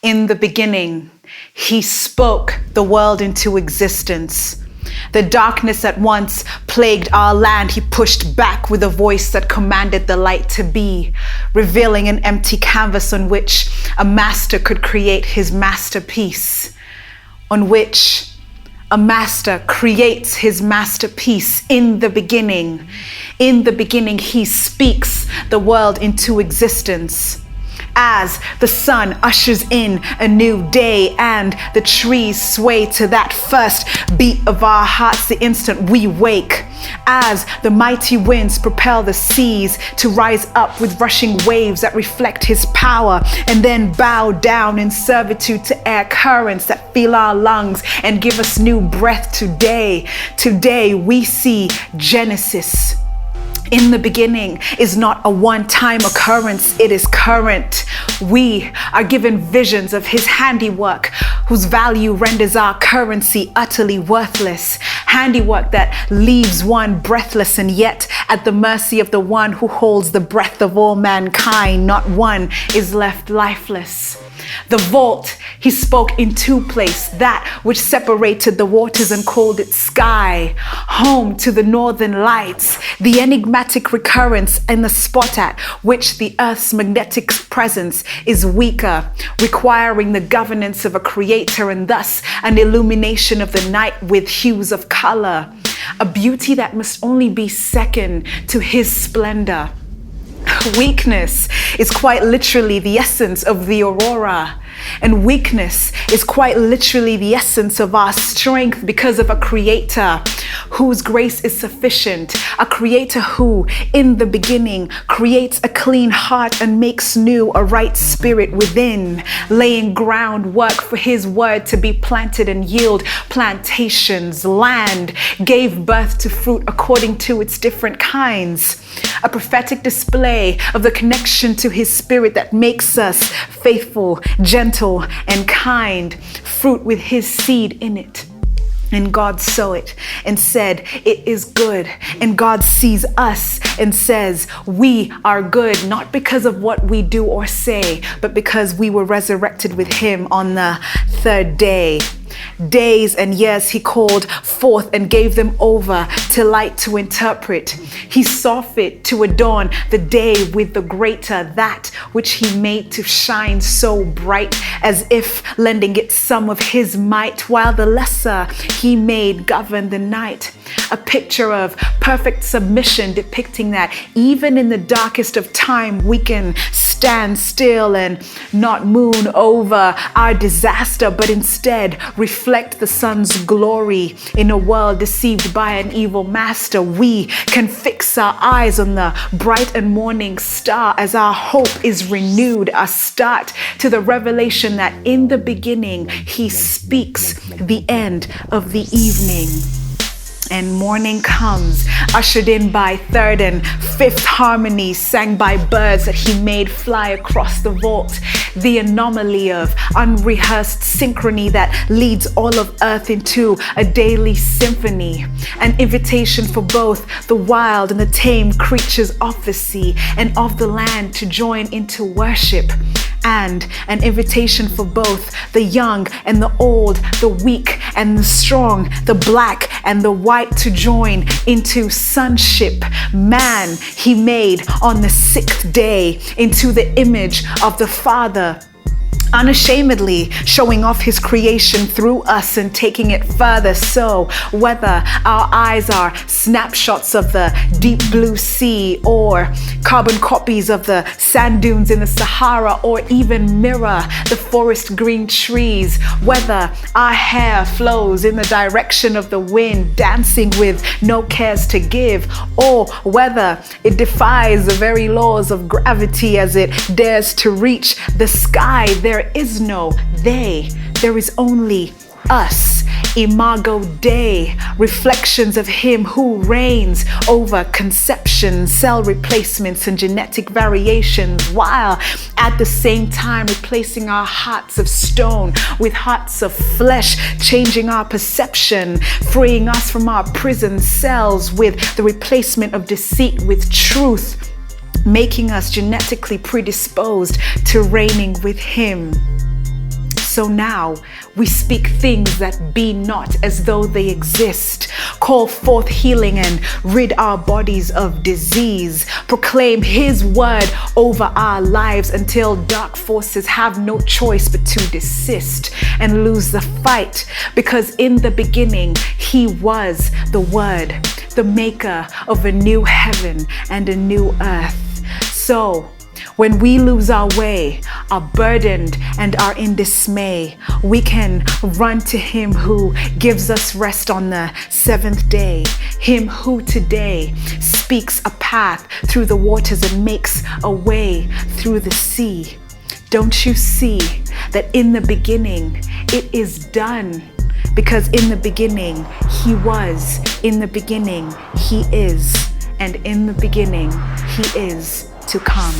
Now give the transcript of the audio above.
In the beginning, he spoke the world into existence. The darkness that once plagued our land, he pushed back with a voice that commanded the light to be, revealing an empty canvas on which a master could create his masterpiece, on which a master creates his masterpiece. In the beginning, he speaks the world into existence. As the sun ushers in a new day and the trees sway to that first beat of our hearts the instant we wake. As the mighty winds propel the seas to rise up with rushing waves that reflect his power and then bow down in servitude to air currents that fill our lungs and give us new breath today. Today we see Genesis. In the beginning is not a one-time occurrence, it is current. We are given visions of his handiwork, whose value renders our currency utterly worthless. Handiwork that leaves one breathless and yet at the mercy of the one who holds the breath of all mankind. Not one is left lifeless. The vault he spoke into place, that which separated the waters and called it sky, home to the northern lights, the enigmatic recurrence in the spot at which the earth's magnetic presence is weaker, requiring the governance of a creator and thus an illumination of the night with hues of color, a beauty that must only be second to his splendor. Weakness is quite literally the essence of the aurora. And weakness is quite literally the essence of our strength because of a creator whose grace is sufficient, a creator who, in the beginning, creates a clean heart and makes new a right spirit within, laying groundwork for his word to be planted and yield plantations. Land gave birth to fruit according to its different kinds, a prophetic display of the connection to his spirit that makes us faithful, gentle, and kind, fruit with his seed in it. And God saw it and said, it is good. And God sees us and says, we are good, not because of what we do or say, but because we were resurrected with him on the third day. Days and years he called forth and gave them over to light to interpret. He saw fit to adorn the day with the greater, that which he made to shine so bright, as if lending it some of his might, while the lesser he made govern the night. A picture of perfect submission depicting that even in the darkest of time we can stand still and not moon over our disaster, but instead reflect the sun's glory. In a world deceived by an evil master, we can fix our eyes on the bright and morning star as our hope is renewed, a start to the revelation that in the beginning he speaks the end of the evening. And morning comes, ushered in by third and fifth harmonies, sang by birds that he made fly across the vault. The anomaly of unrehearsed synchrony that leads all of earth into a daily symphony. An invitation for both the wild and the tame creatures of the sea and of the land to join into worship. And an invitation for both the young and the old, the weak and the strong, the black and the white to join into sonship. Man he made on the sixth day into the image of the Father, unashamedly showing off his creation through us and taking it further. So whether our eyes are snapshots of the deep blue sea or carbon copies of the sand dunes in the Sahara, or even mirror the forest green trees, whether our hair flows in the direction of the wind dancing with no cares to give, or whether it defies the very laws of gravity as it dares to reach the sky, there is no they, there is only us. Imago Dei, reflections of him who reigns over conception, cell replacements, and genetic variations, while at the same time replacing our hearts of stone with hearts of flesh, changing our perception, freeing us from our prison cells with the replacement of deceit with truth, making us genetically predisposed to reigning with him. So now we speak things that be not as though they exist, call forth healing and rid our bodies of disease, proclaim His word over our lives until dark forces have no choice but to desist and lose the fight, because in the beginning He was the Word, the maker of a new heaven and a new earth. So when we lose our way, are burdened and are in dismay, we can run to Him who gives us rest on the seventh day, Him who today speaks a path through the waters and makes a way through the sea. Don't you see that in the beginning it is done? Because in the beginning He was, in the beginning He is, and in the beginning He is to come.